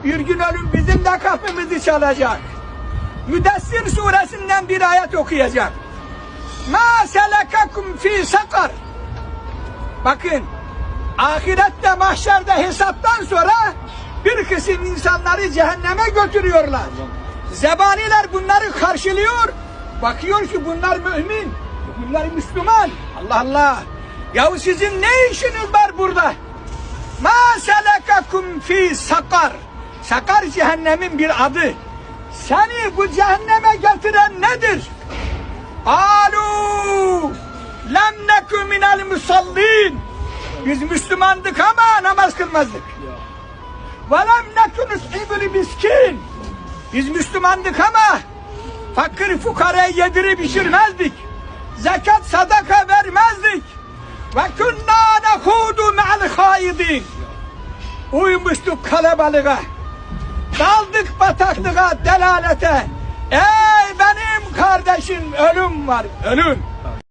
Bir gün ölüm bizim de kapımızı çalacak. Müddessir suresinden bir ayet okuyacağım. Ma selekakum fi sakar. Bakın, ahirette, mahşerde, hesaptan sonra bir kısım insanları cehenneme götürüyorlar. Zebaniler bunları karşılıyor. Bakıyor ki bunlar mümin, bunlar Müslüman. Allah Allah. Yahu sizin ne işiniz var burada? Ma selekakum fi sakar. Sakar cehennemin bir adı. Seni bu cehenneme getiren nedir? Alu lem nekü minel musallin. Biz Müslümandık ama namaz kılmazdık. Ve lem nekü nus'ibul miskin. Biz Müslümandık ama fakir fukaraya yedirip içirmezdik. Zekat, sadaka vermezdik. Ve kunna nehudu me'al haidin. Uymuştuk kalabalığa. Daldık bataklığa, delalete. Ey benim kardeşim, ölüm var, ölüm.